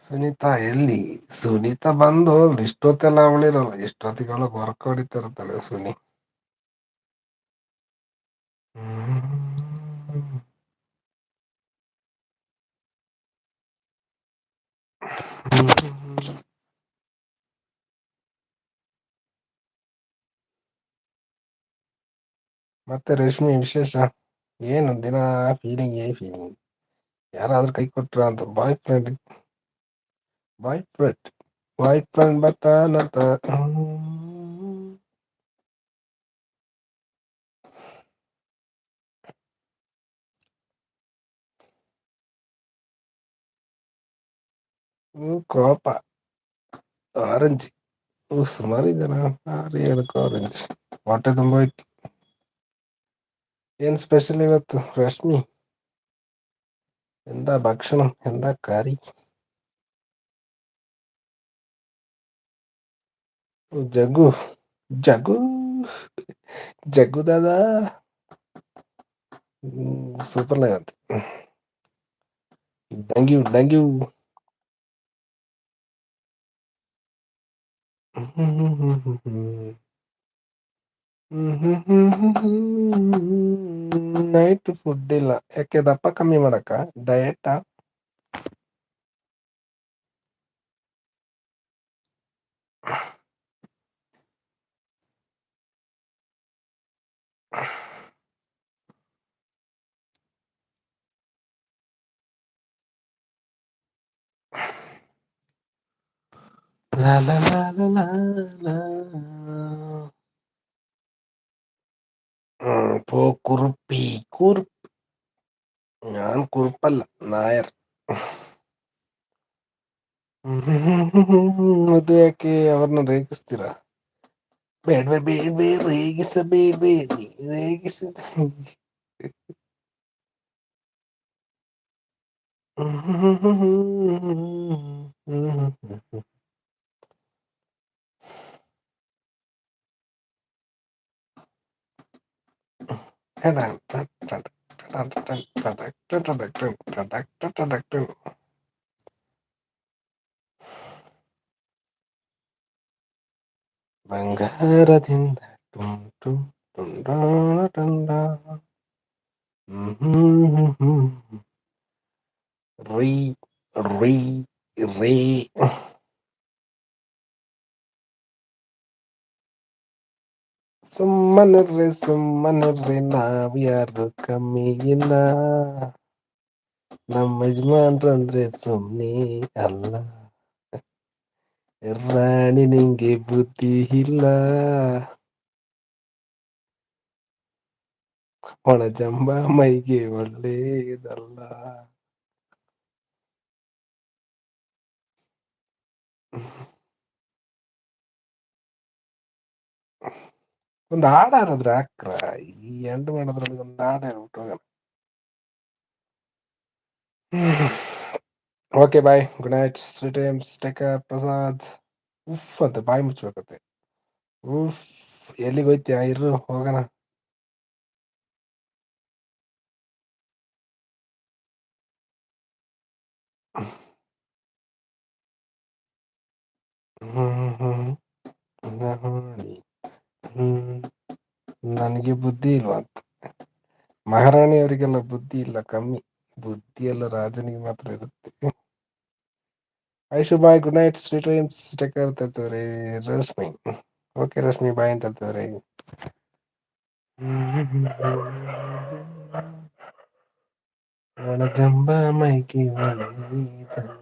ಸುನೀತಾ ಎಲ್ಲಿ? ಸುನೀತಾ ಬಂದು ಹೋಗ್ಲಿ, ಇಷ್ಟೊತ್ತೆಲ್ಲ ಅವಳಿರಲ್ಲ. ಇಷ್ಟೊತ್ತಿಗೆಲ್ಲ ವರ್ಕ್ ಹೊಡಿತಿರ್ತಾಳೆ ಸುನಿ. ಹ್ಮ್. ಮತ್ತೆ ರೇಷ್ಮಿ ವಿಶೇಷ ಏನು? ದಿನ ಫೀಲಿಂಗ್. ಯಾರಾದ್ರೂ ಕೈ ಕೊಟ್ರ ಅಂತ ಬಾಯ್ ಫ್ರೆಂಡ್ ಬತ್ತಾನಂತ. ಕೋಪ ಆರೆಂಜ್ ಸುಮಾರು ಜನ 6 7 ಆರೆಂಜ್ ಹೊಟ್ಟೆ ತುಂಬ ಹೋಯ್ತು. ಏನ್ ಸ್ಪೆಷಲ್ ಇವತ್ತು ರಶ್ಮಿ? ಎಂತ ಭಕ್ಷണം, ಎಂತ ಕರಿ? ಜಗ್ಗು ಜಗ್ಗು ಜಗ್ಗು ದಾದಾ ಸೂಪರ್ ಲೆವೆಂತ್. Thank you. ನೈಟ್ ಫುಡ್ ಇಲ್ಲ. ಯಾಕೆ ದಪ್ಪ ಕಮ್ಮಿ ಮಾಡಕ ಡಯಟಾ? ಲಾ ಲಾ ಲಾ ಲಾ ಲಾ ಲಾ. ಪೋ ಕುರುಪಿ. ഞാൻ കുറുപ്പല്ല, നായർ. ಅದು ಯಾಕೆ ಅವ್ರನ್ನ ರೇಗಿಸ್ತೀರಾ? ಬೇಡ್ವೇ ರೇಗಿಸಬೇಡ್ವೇಡಿ, ರೇಗಿಸಿದ. ಬಂಗಾರದಿಂದ ಟುಮ್ ಟುಮ್ ಟುಂಡಾಣ ಟಂಡ. ರೀ ರೀ ರೇ. ಸುಮ್ಮನಿರ್ರಿ ನಾವ್ಯಾರು ಕಮ್ಮಿ ಇಲ್ಲ. ನಮ್ಮ ಯಜಮಾನ್ರಂದ್ರೆ ಸುಮ್ನೆ ಅಲ್ಲ. ರಾಣಿ ನಿಂಗೆ ಬುದ್ಧಿ ಇಲ್ಲ. ಒಣಜಂಬ ಮೈಗೆ ಒಳ್ಳೇದಲ್ಲ. ಒಂದ್ ಹಾಡ ಯಾರಾದ್ರೂ ಹಾಕ್ರ. ಈ ಎಂಡ್ ಮಾಡೋದ್ರಲ್ಲಿ ಒಂದ್ ಹಾಡ ಹೇಳ್ಬಿಟ್ಟು ಹೋಗೋಣ. Okay bye, good night, sweet dreams, take care. Prasad ಉಫ್ ಅಂತ ಬಾಯಿ ಮುಚ್ಬೇಕತ್ತೆ. ಉಫ್. ಎಲ್ಲಿಗೆ ಹೋಯ್ತೀಯ? ಇರು ಹೋಗೋಣ. ಹ್ಮ್ ನನಗೆ ಬುದ್ಧಿ ಇಲ್ವಂತ. ಮಹಾರಾಣಿಯವರಿಗೆಲ್ಲ ಬುದ್ಧಿ ಇಲ್ಲ, ಕಮ್ಮಿ. ಬುದ್ಧಿ ಎಲ್ಲ ರಾಜನಿಗೆ ಮಾತ್ರ ಇರುತ್ತೆ. Aishu bye, good night, sweet dreams, take care ಅಂತ ಹೇಳ್ತಿದ್ದಾರೆ ರಶ್ಮಿ. ಓಕೆ ರಶ್ಮಿ ಬಾಯ್ ಅಂತ ಹೇಳ್ತಿದ್ದಾರೆ. ಒಣಜಂಬ ಮೈಗೆ ಒಳ್ಳೆಯದಲ್ಲ.